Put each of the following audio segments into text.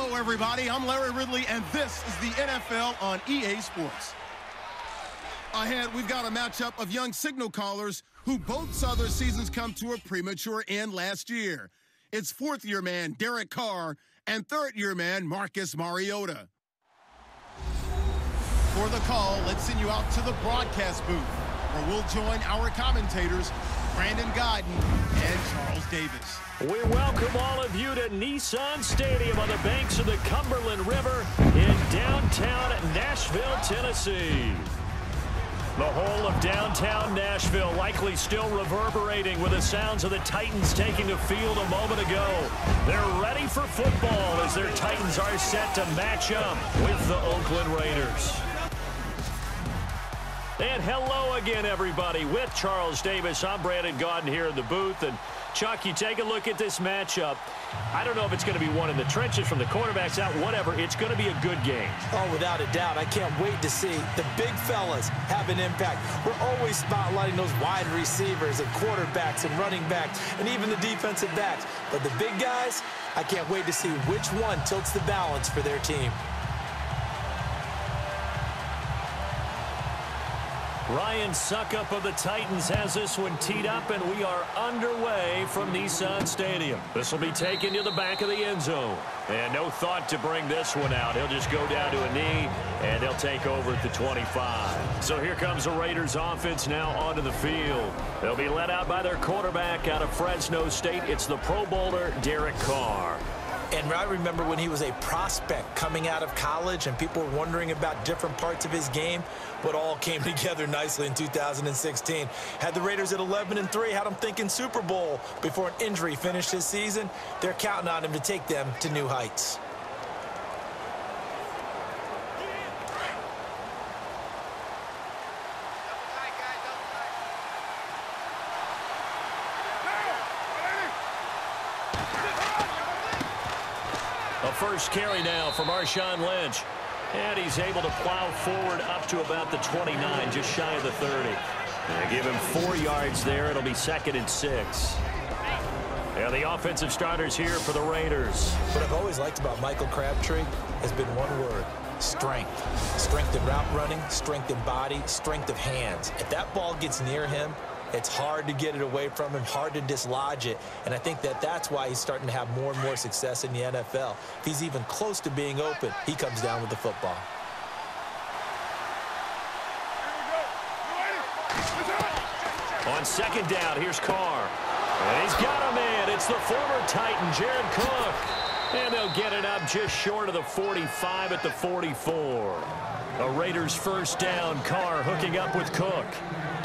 Hello, everybody. I'm Larry Ridley, and this is the NFL on EA Sports. Ahead, we've got a matchup of young signal callers who both saw their seasons come to a premature end last year. It's fourth-year man Derek Carr and third-year man Marcus Mariota. For the call, let's send you out to the broadcast booth, where we'll join our commentators, Brandon Godden and Charles Davis. We welcome all of you to Nissan Stadium on the banks of the Cumberland River in downtown Nashville, Tennessee. The whole of downtown Nashville likely still reverberating with the sounds of the Titans taking the field a moment ago. They're ready for football as their Titans are set to match up with the Oakland Raiders. And hello again, everybody. With Charles Davis, I'm Brandon Godden here in the booth. And Chuck, you take a look at this matchup. I don't know if it's going to be one in the trenches from the quarterbacks out, whatever. It's going to be a good game. Oh, without a doubt. I can't wait to see the big fellas have an impact. We're always spotlighting those wide receivers and quarterbacks and running backs and even the defensive backs. But the big guys, I can't wait to see which one tilts the balance for their team. Ryan Suckup of the Titans has this one teed up, and we are underway from Nissan Stadium. This will be taken to the back of the end zone. And no thought to bring this one out. He'll just go down to a knee, and they'll take over at the 25. So here comes the Raiders offense now onto the field. They'll be led out by their quarterback out of Fresno State. It's the Pro Bowler, Derek Carr. And I remember when he was a prospect coming out of college and people were wondering about different parts of his game, but all came together nicely in 2016. Had the Raiders at 11-3, had them thinking Super Bowl before an injury finished his season. They're counting on him to take them to new heights. A first carry now for Marshawn Lynch. And he's able to plow forward up to about the 29, just shy of the 30. They give him 4 yards there. It'll be 2nd and 6. And the offensive starters here for the Raiders. What I've always liked about Michael Crabtree has been one word: strength. Strength in route running, strength in body, strength of hands. If that ball gets near him, it's hard to get it away from him, hard to dislodge it, and I think that's why he's starting to have more and more success in the NFL. If he's even close to being open, he comes down with the football. On second down, here's Carr. And he's got a man. It's the former Titan, Jared Cook. And they'll get it up just short of the 45 at the 44. A Raiders first down. Carr hooking up with Cook.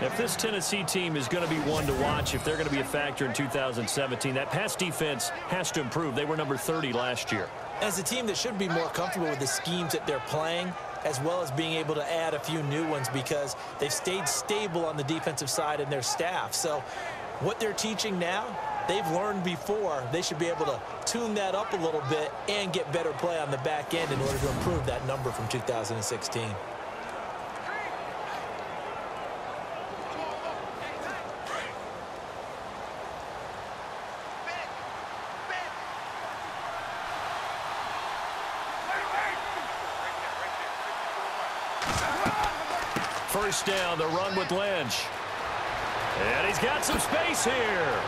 If this Tennessee team is going to be one to watch, if they're going to be a factor in 2017, that pass defense has to improve. They were number 30 last year. As a team that should be more comfortable with the schemes that they're playing, as well as being able to add a few new ones because they've stayed stable on the defensive side in their staff. So what they're teaching now, they've learned before. They should be able to tune that up a little bit and get better play on the back end in order to improve that number from 2016. First down, the run with Lynch. And he's got some space here.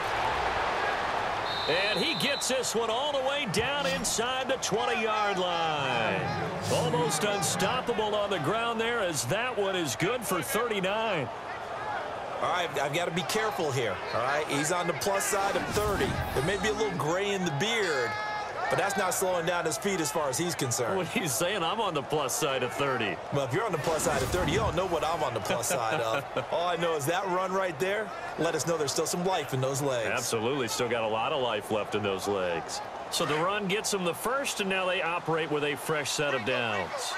And he gets this one all the way down inside the 20-yard line. Almost unstoppable on the ground there, as that one is good for 39. All right, I've got to be careful here, all right? He's on the plus side of 30. There may be a little gray in the beard, but that's not slowing down his feet as far as he's concerned. What are you saying? I'm on the plus side of 30. Well, if you're on the plus side of 30, you don't know what I'm on the plus side of. All I know is that run right there, let us know there's still some life in those legs. Absolutely. Still got a lot of life left in those legs. So the run gets them the first, and now they operate with a fresh set of downs.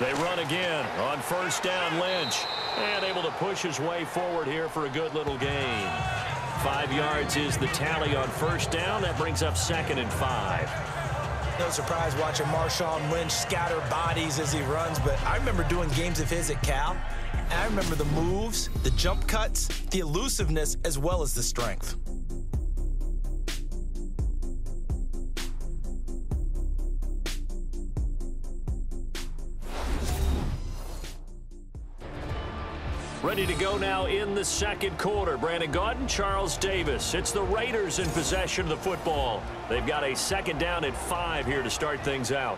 They run again on first down. Lynch, and able to push his way forward here for a good little gain. 5 yards is the tally on first down. That brings up 2nd and 5. No surprise watching Marshawn Lynch scatter bodies as he runs, but I remember doing games of his at Cal, And I remember the moves, the jump cuts, the elusiveness, as well as the strength. Ready to go now in the second quarter. Brandon Gaudin, Charles Davis. It's the Raiders in possession of the football. They've got a second down at 5 here to start things out.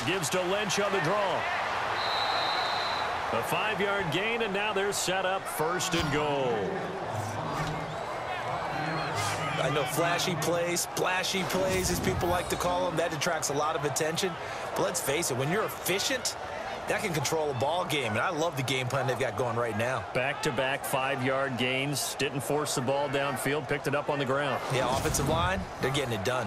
Gives to Lynch on the draw. A 5-yard gain, and now they're set up 1st and goal. I know flashy plays, splashy plays, as people like to call them, that attracts a lot of attention. But let's face it, when you're efficient, that can control a ball game, and I love the game plan they've got going right now. Back-to-back 5-yard gains. Didn't force the ball downfield, picked it up on the ground. Yeah, offensive line, they're getting it done.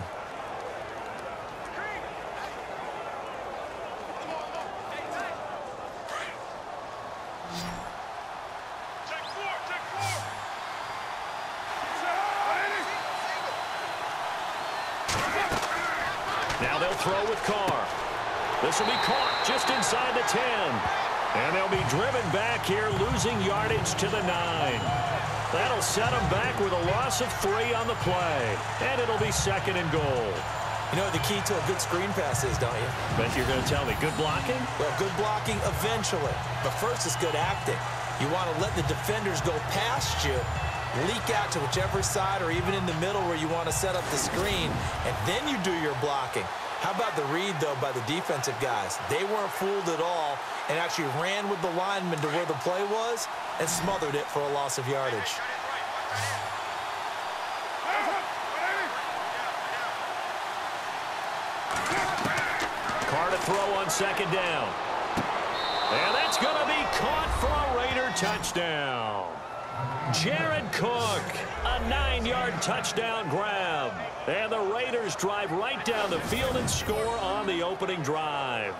Now they'll throw with Carr. This will be caught just inside the 10. And they'll be driven back here, losing yardage to the 9. That'll set them back with a loss of 3 on the play. And it'll be 2nd and goal. You know what the key to a good screen pass is, don't you? Bet you're going to tell me. Good blocking? Well, good blocking eventually. But first, it's good acting. You want to let the defenders go past you, leak out to whichever side or even in the middle where you want to set up the screen, and then you do your blocking. How about the read, though, by the defensive guys? They weren't fooled at all and actually ran with the lineman to where the play was and smothered it for a loss of yardage. Carr to throw on 2nd down. And that's going to be caught for a Raider touchdown. Jared Cook, a 9-yard touchdown grab. And the Raiders drive right down the field and score on the opening drive.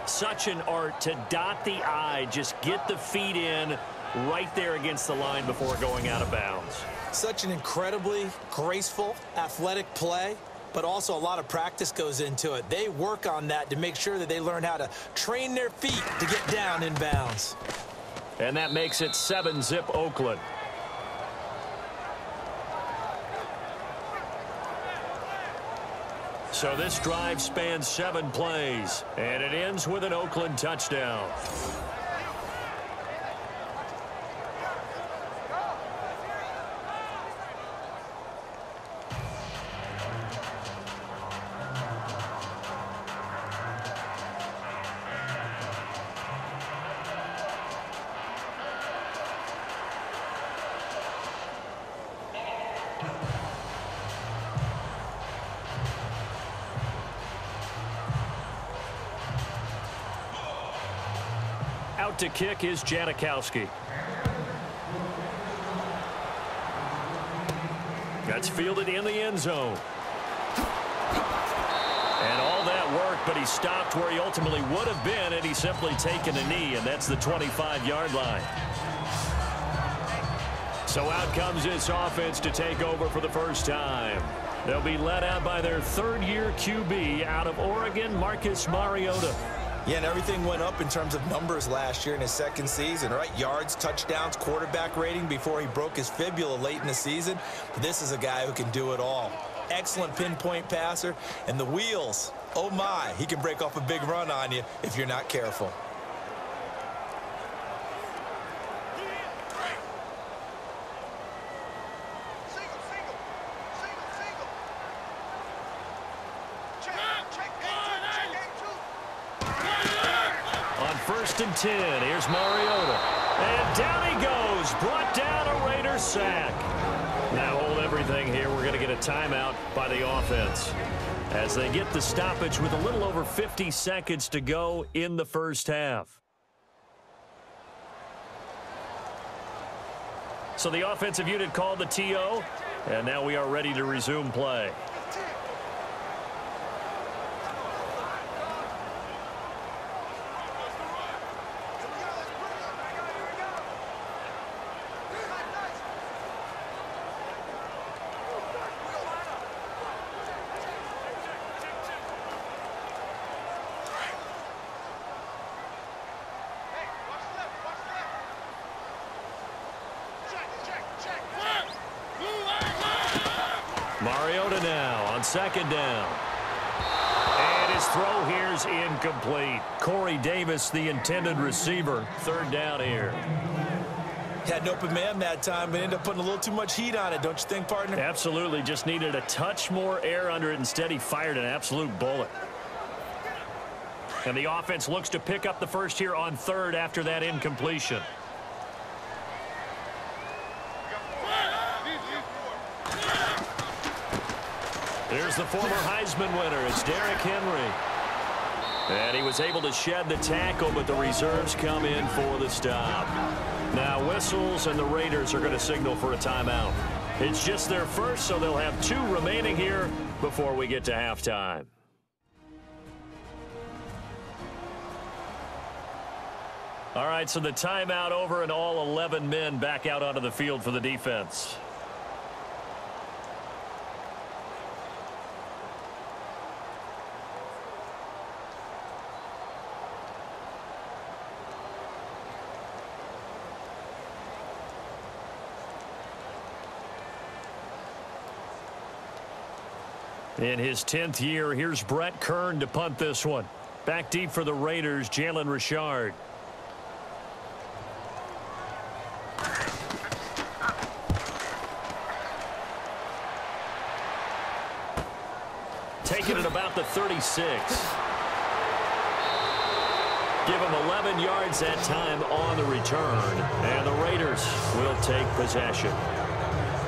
Such an art to dot the I, just get the feet in right there against the line before going out of bounds. Such an incredibly graceful, athletic play, but also a lot of practice goes into it. They work on that to make sure that they learn how to train their feet to get down in bounds. And that makes it 7-zip Oakland. So this drive spans 7 plays, and it ends with an Oakland touchdown. Out to kick is Gronkowski. That's fielded in the end zone. And all that work, but he stopped where he ultimately would have been had he simply taken a knee, and that's the 25-yard line. So out comes this offense to take over for the first time. They'll be led out by their 3rd-year QB out of Oregon, Marcus Mariota. Yeah, and everything went up in terms of numbers last year in his 2nd season, right? Yards, touchdowns, quarterback rating before he broke his fibula late in the season. But this is a guy who can do it all. Excellent pinpoint passer, and the wheels, oh my, he can break off a big run on you if you're not careful. On 1st and 10, here's Mariota. And down he goes, brought down a Raider sack. Now hold everything here. We're going to get a timeout by the offense as they get the stoppage with a little over 50 seconds to go in the first half. So the offensive unit called the TO. And now we are ready to resume play. Mariota now on second down. And his throw here's incomplete. Corey Davis, the intended receiver. Third down here. Had an open man that time, but ended up putting a little too much heat on it, don't you think, partner? Absolutely. Just needed a touch more air under it. Instead, he fired an absolute bullet. And the offense looks to pick up the first here on third after that incompletion. There's the former Heisman winner. It's Derrick Henry. And he was able to shed the tackle, but the reserves come in for the stop. Now whistles, and the Raiders are going to signal for a timeout. It's just their first, so they'll have 2 remaining here before we get to halftime. All right, so the timeout over, and all 11 men back out onto the field for the defense. In his 10th year, here's Brett Kern to punt this one. Back deep for the Raiders, Jalen Richard. Taking it about the 36. Give him 11 yards that time on the return. And the Raiders will take possession.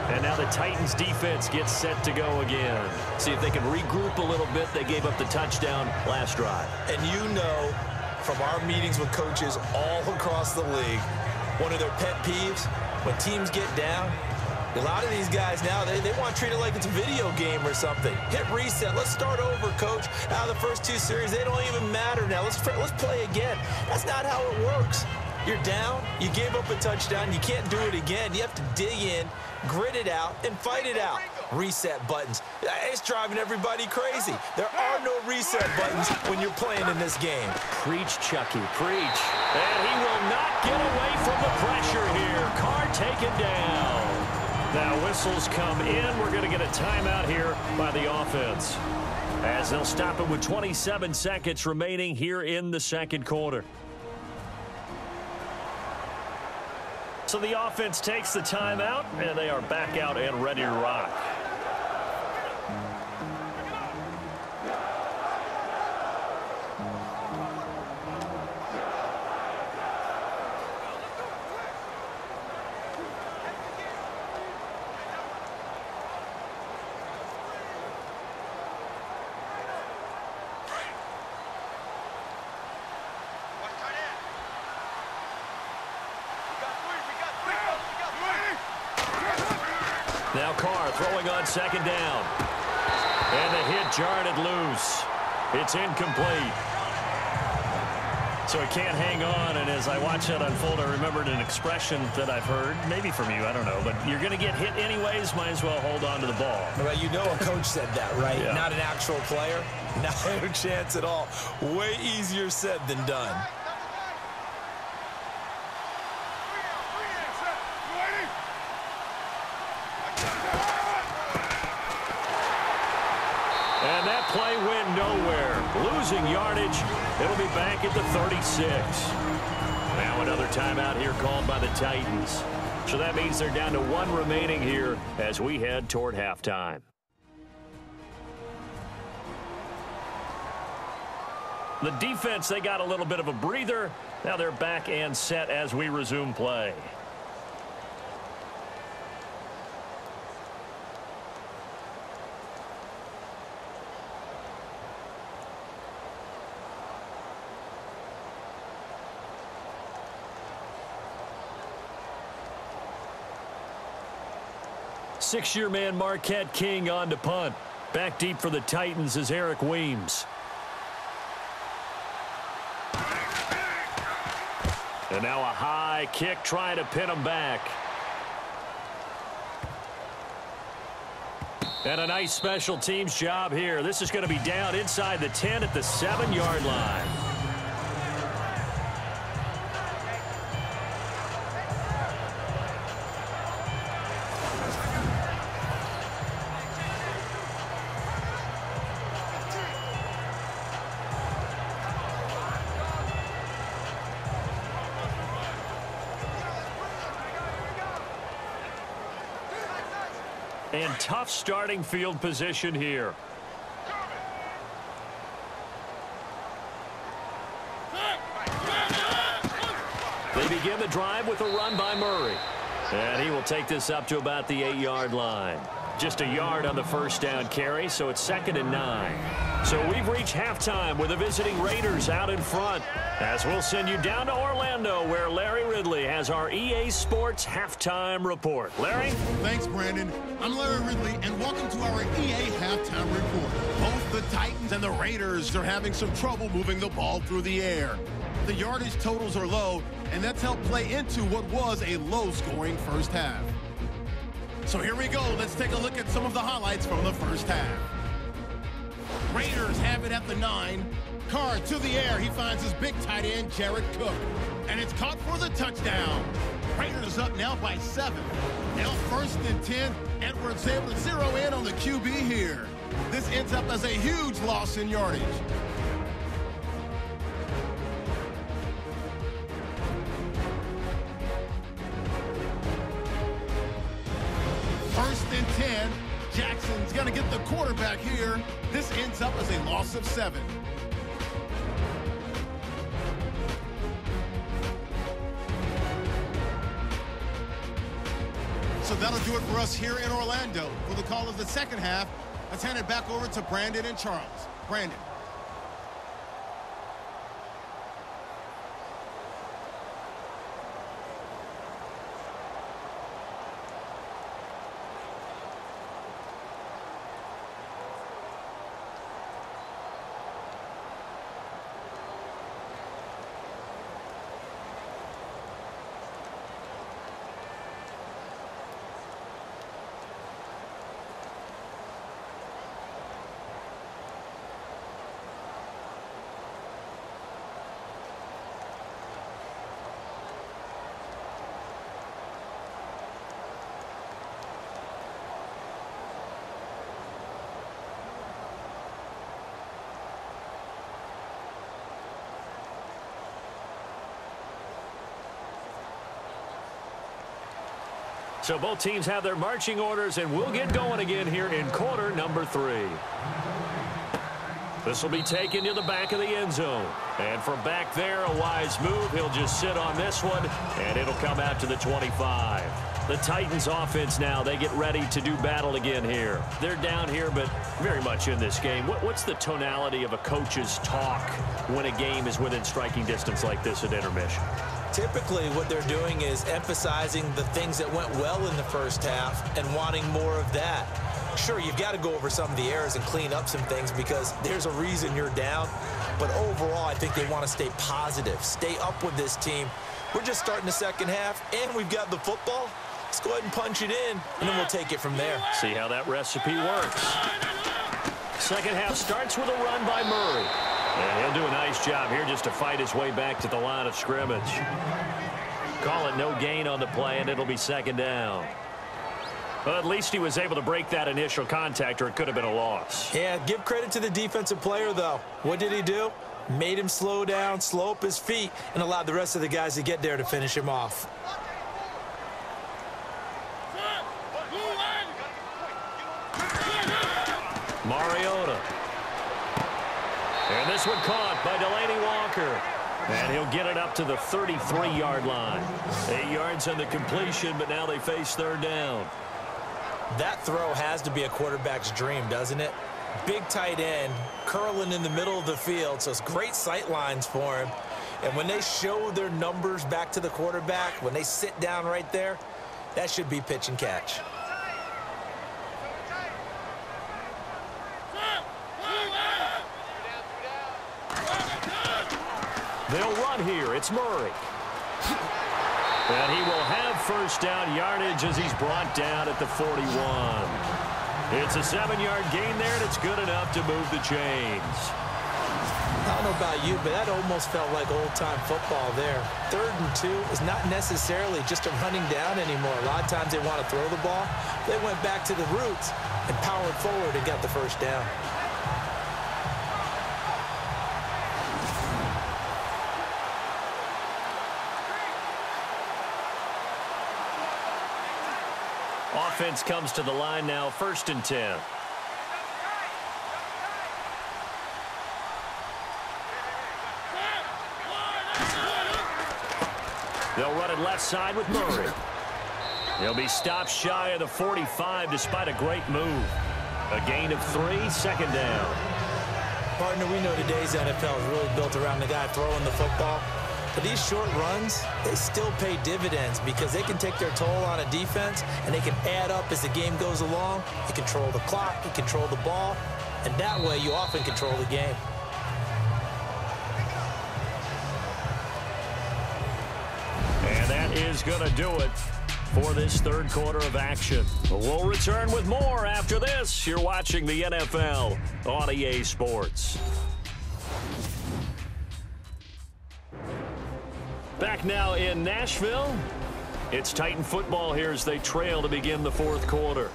And now the Titans defense gets set to go again. See if they can regroup a little bit. They gave up the touchdown last drive. And you know from our meetings with coaches all across the league, one of their pet peeves, when teams get down, a lot of these guys now, they want to treat it like it's a video game or something. Hit reset. Let's start over, coach. Now the first 2 series, they don't even matter now. Let's play again. That's not how it works. You're down. You gave up a touchdown. You can't do it again. You have to dig in, grit it out, and fight it out. Reset buttons. It's driving everybody crazy. There are no reset buttons when you're playing in this game. Preach, Chucky, preach. And he will not get away from the pressure here. Carr taken down. Now whistles come in. We're going to get a timeout here by the offense, as they'll stop it with 27 seconds remaining here in the second quarter. So the offense takes the timeout, and they are back out and ready to rock. Now Carr throwing on second down. And the hit jarred it loose. It's incomplete. So he can't hang on, and as I watch that unfold, I remembered an expression that I've heard, maybe from you, I don't know, but you're going to get hit anyways, might as well hold on to the ball. Well, you know a coach said that, right? Yeah. Not an actual player. No chance at all. Way easier said than done. And that play went nowhere. Losing yardage. It'll be back at the 36. Now another timeout here called by the Titans. So that means they're down to 1 remaining here as we head toward halftime. The defense, they got a little bit of a breather. Now they're back and set as we resume play. six-year man Marquette King on to punt. Back deep for the Titans is Eric Weems. And now a high kick trying to pin him back. And a nice special teams job here. This is going to be down inside the 10 at the 7-yard line. And tough starting field position here. They begin the drive with a run by Murray. And he will take this up to about the 8-yard line. Just a yard on the first down carry, so it's 2nd and 9. So we've reached halftime with the visiting Raiders out in front. As we'll send you down to Orlando, where Larry Ridley has our EA Sports Halftime Report. Larry? Thanks, Brandon. I'm Larry Ridley, and welcome to our EA Halftime Report. Both the Titans and the Raiders are having some trouble moving the ball through the air. The yardage totals are low, and that's helped play into what was a low-scoring first half. So here we go. Let's take a look at some of the highlights from the first half. Raiders have it at the 9. Carr to the air. He finds his big tight end, Jared Cook. And it's caught for the touchdown. Raiders up now by 7. Now 1st and 10. Edwards able to zero in on the QB here. This ends up as a huge loss in yardage. First and 10. Jackson's going to get the quarterback here. This ends up as a loss of 7. So that'll do it for us here in Orlando. For the call of the second half, let's hand it back over to Brandon and Charles. Brandon. So both teams have their marching orders, and we'll get going again here in quarter number 3. This will be taken to the back of the end zone. And from back there, a wise move. He'll just sit on this one, and it'll come out to the 25. The Titans offense now, they get ready to do battle again here. They're down here, but very much in this game. What's the tonality of a coach's talk when a game is within striking distance like this at intermission? Typically, what they're doing is emphasizing the things that went well in the first half and wanting more of that. Sure, you've got to go over some of the errors and clean up some things because there's a reason you're down. But overall, I think they want to stay positive, stay up with this team. We're just starting the second half, and we've got the football. Let's go ahead and punch it in, and then we'll take it from there. See how that recipe works. Second half starts with a run by Murray. And he'll do a nice job here just to fight his way back to the line of scrimmage. Call it no gain on the play, and it'll be 2nd down. Well, at least he was able to break that initial contact, or it could have been a loss. Yeah, give credit to the defensive player, though. What did he do? Made him slow down, slow up his feet, and allowed the rest of the guys to get there to finish him off. Mariota. And this one caught by Delaney Walker. And he'll get it up to the 33-yard line. 8 yards on the completion, but now they face 3rd down. That throw has to be a quarterback's dream, doesn't it? Big tight end, curling in the middle of the field, so it's great sight lines for him. And when they show their numbers back to the quarterback, when they sit down right there, that should be pitch and catch. They'll run here. It's Murray. And he will have first down yardage as he's brought down at the 41. It's a 7-yard gain there, and it's good enough to move the chains. I don't know about you, but that almost felt like old-time football there. 3rd and 2 is not necessarily just a running down anymore. A lot of times they want to throw the ball. They went back to the roots and powered forward and got the first down. Offense comes to the line now, 1st and 10. They'll run it left side with Murray. He'll be stopped shy of the 45 despite a great move. A gain of 3, 2nd down. Partner, we know today's NFL is really built around the guy throwing the football. But these short runs, they still pay dividends because they can take their toll on a defense and they can add up as the game goes along. You control the clock, you control the ball, and that way you often control the game. And that is going to do it for this 3rd quarter of action. We'll return with more after this. You're watching the NFL on EA Sports. Back now in Nashville. It's Titan football here as they trail to begin the 4th quarter.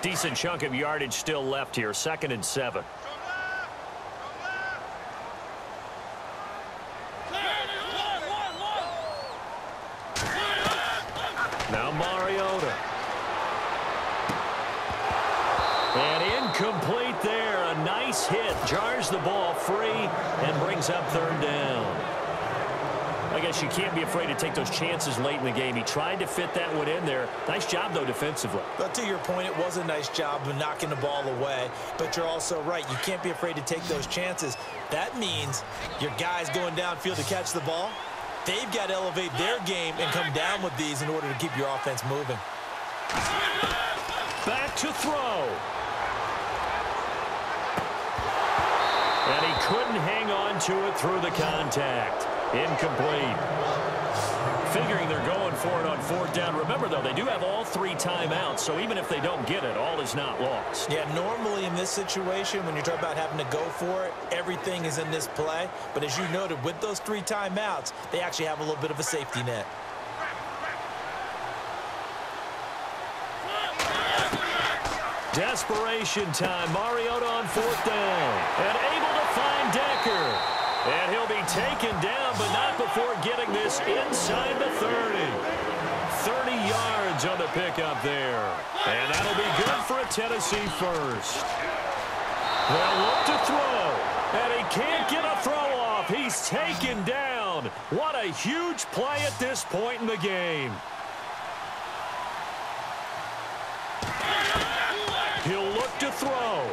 Decent chunk of yardage still left here. 2nd and 7. Now Mariota. And incomplete there. A nice hit. Jars the ball free and brings up 3rd down. I guess you can't be afraid to take those chances late in the game. He tried to fit that one in there. Nice job, though, defensively. But to your point, it was a nice job of knocking the ball away. But you're also right. You can't be afraid to take those chances. That means your guys going downfield to catch the ball, they've got to elevate their game and come down with these in order to keep your offense moving. Back to throw. And he couldn't hang on to it through the contact. Incomplete. Figuring they're going for it on 4th down. Remember, though, they do have all 3 timeouts, so even if they don't get it, all is not lost. Yeah, normally in this situation, when you talk about having to go for it, everything is in this play. But as you noted, with those 3 timeouts, they actually have a little bit of a safety net. Desperation time. Mariota on 4th down. And able to find Decker. And he'll be taken down, but not before getting this inside the 30. 30 yards on the pickup there. And that'll be good for a Tennessee first. They'll look to throw. And he can't get a throw off. He's taken down. What a huge play at this point in the game. He'll look to throw.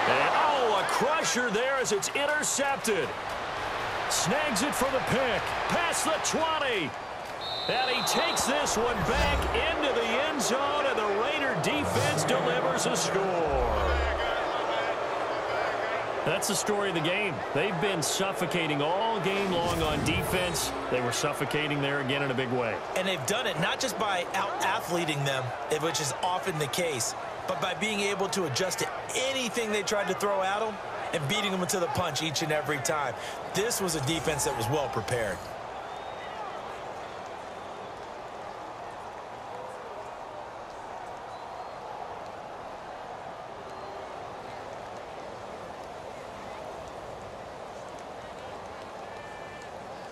And, oh, a crusher there as it's intercepted. Snags it for the pick. Past the 20. And he takes this one back into the end zone, and the Raider defense delivers a score. That's the story of the game. They've been suffocating all game long on defense. They were suffocating there again in a big way. And they've done it not just by out-athleting them, which is often the case, but by being able to adjust to anything they tried to throw at them and beating them to the punch each and every time. This was a defense that was well prepared.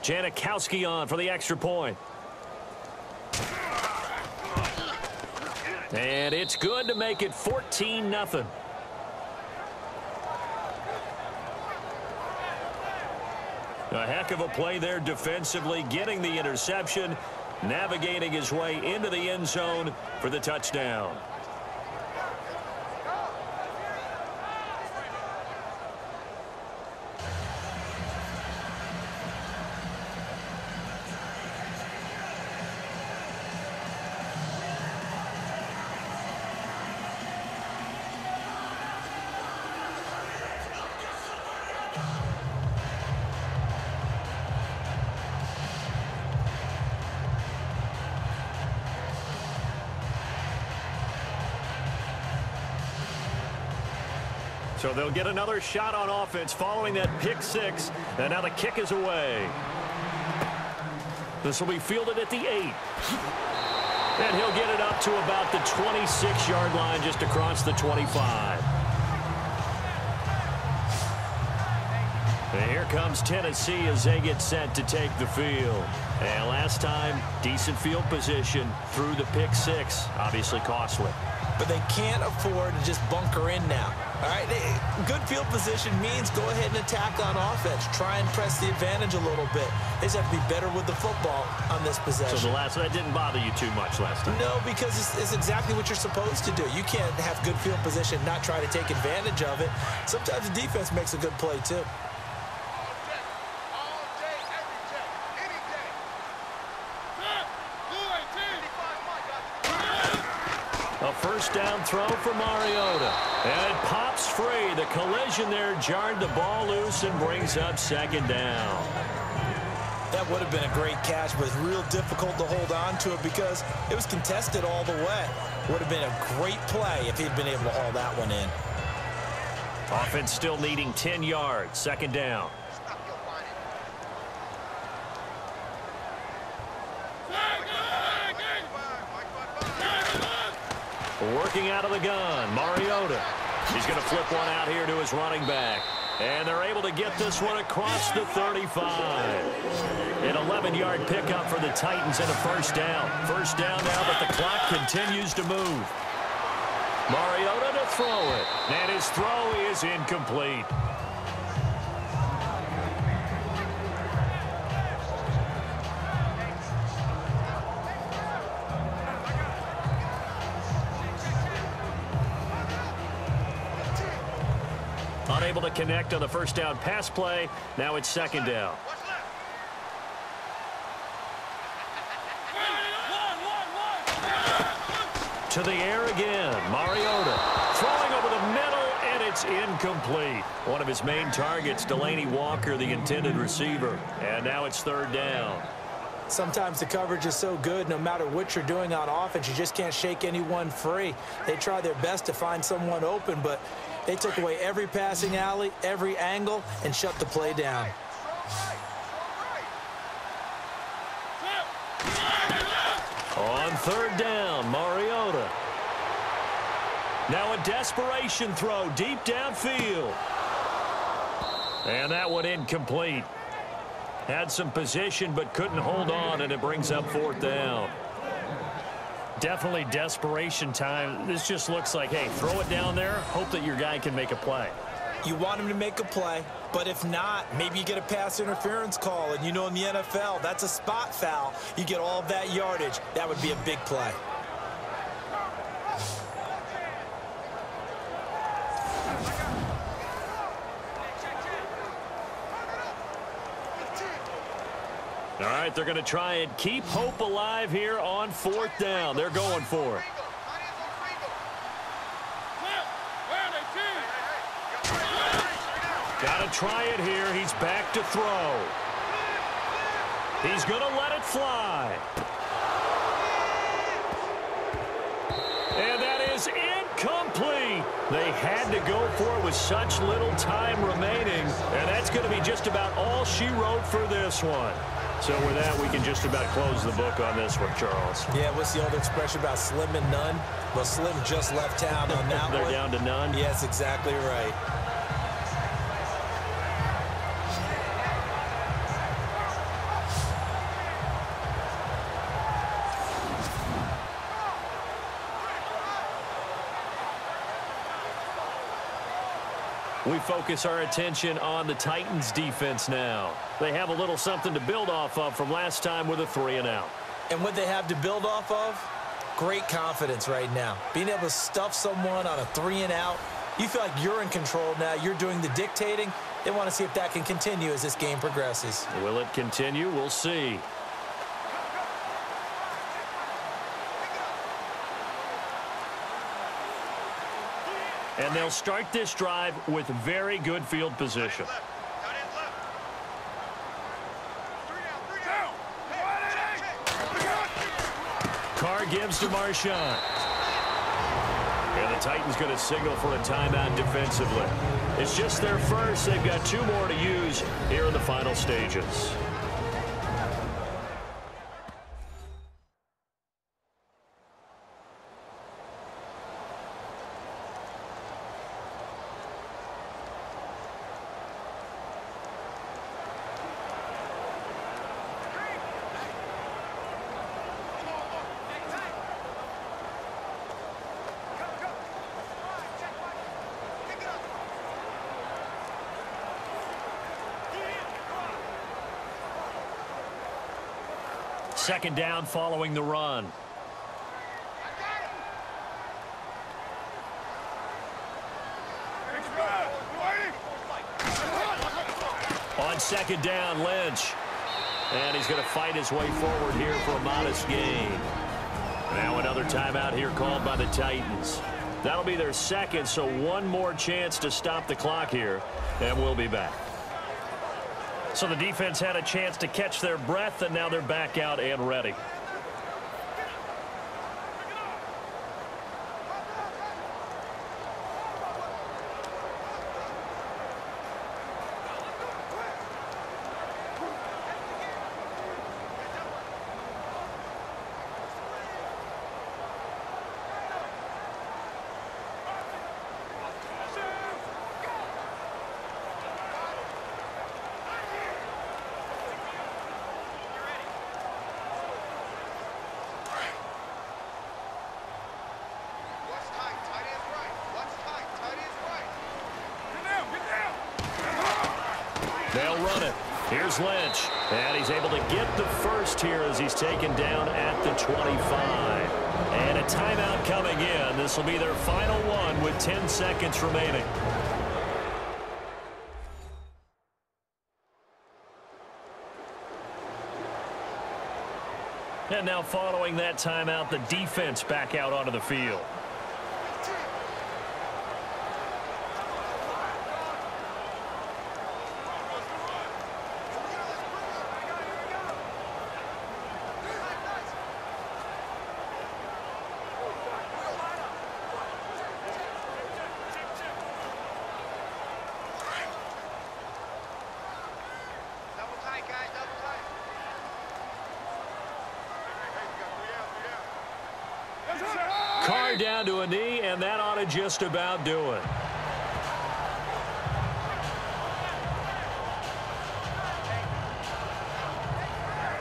Janikowski on for the extra point. And it's good to make it 14-0. A heck of a play there defensively, getting the interception, navigating his way into the end zone for the touchdown. So they'll get another shot on offense following that pick six. And now the kick is away. This will be fielded at the 8. And he'll get it up to about the 26-yard line, just across the 25. And here comes Tennessee as they get set to take the field. And last time, decent field position through the pick six. Obviously costly. But they can't afford to just bunker in now. All right, good field position means go ahead and attack on offense. Try and press the advantage a little bit. They just have to be better with the football on this possession. So that didn't bother you too much last time? No, because it's exactly what you're supposed to do. You can't have good field position, not try to take advantage of it. Sometimes the defense makes a good play, too. A first down throw for Mariota. And it pops free. The collision there jarred the ball loose and brings up second down. That would have been a great catch, but it's real difficult to hold on to it because it was contested all the way. Would have been a great play if he'd been able to haul that one in. Offense still needing 10 yards. Second down. Working out of the gun, Mariota. He's going to flip one out here to his running back. And they're able to get this one across the 35. An 11-yard pickup for the Titans and a first down. First down now, but the clock continues to move. Mariota to throw it. And his throw is incomplete. Unable to connect on the first down pass play. Now it's second down. To the air again. Mariota throwing over the middle, and it's incomplete. One of his main targets, Delaney Walker, the intended receiver. And now it's third down. Sometimes the coverage is so good, no matter what you're doing on offense, you just can't shake anyone free. They try their best to find someone open, but they took away every passing alley, every angle, and shut the play down. On third down, Mariota. Now a desperation throw deep downfield. And that one incomplete. Had some position but couldn't hold on, and it brings up fourth down. Definitely desperation time. This just looks like, hey, throw it down there, hope that your guy can make a play. You want him to make a play, but if not, maybe you get a pass interference call, and you know in the NFL, that's a spot foul. You get all of that yardage. That would be a big play. All right, they're going to try and keep hope alive here on fourth down. They're going for it. Got to try it here. He's back to throw. He's going to let it fly. And that is incomplete. They had to go for it with such little time remaining. And that's going to be just about all she wrote for this one. So with that, we can just about close the book on this one, Charles. Yeah, what's the old expression about slim and none? Well, Slim just left town on that one. They're down to none? Yes, exactly right. We focus our attention on the Titans defense now. They have a little something to build off of from last time with a 3-and-out. And what they have to build off of? Great confidence right now. Being able to stuff someone on a 3-and-out. You feel like you're in control now. You're doing the dictating. They want to see if that can continue as this game progresses. Will it continue? We'll see. And they'll start this drive with very good field position. Carr gives to Marshawn. And the Titans going to signal for a timeout defensively. It's just their first. They've got 2 more to use here in the final stages. Second down following the run. On second down, Lynch. And he's going to fight his way forward here for a modest gain. Now another timeout here called by the Titans. That'll be their second, so one more chance to stop the clock here, and we'll be back. So the defense had a chance to catch their breath, and now they're back out and ready. They'll run it. Here's Lynch. And he's able to get the first here as he's taken down at the 25. And a timeout coming in. This will be their final one with 10 seconds remaining. And now following that timeout, the defense back out onto the field. Carr down to a knee, and that ought to just about do it.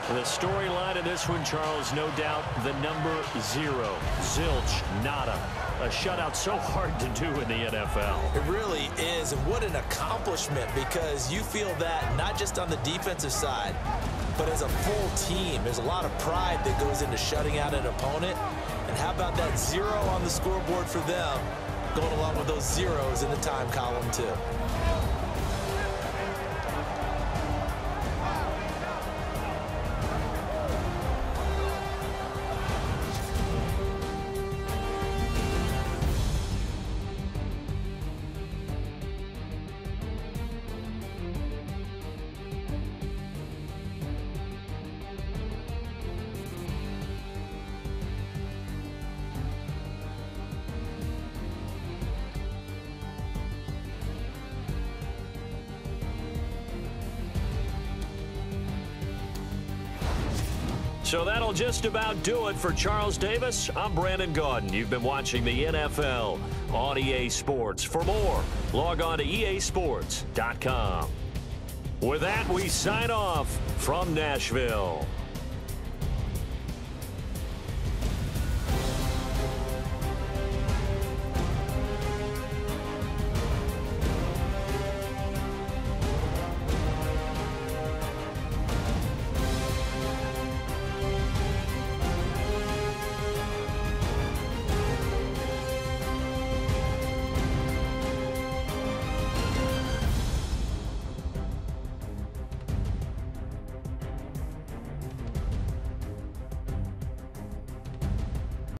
The storyline of this one, Charles, no doubt the number 0. Zilch, nada. A shutout so hard to do in the NFL. It really is, and what an accomplishment, because you feel that not just on the defensive side, but as a full team. There's a lot of pride that goes into shutting out an opponent. And how about that 0 on the scoreboard for them, going along with those zeros in the time column, too. So that'll just about do it for Charles Davis. I'm Brandon Gaudin. You've been watching the NFL on EA Sports. For more, log on to easports.com. With that, we sign off from Nashville.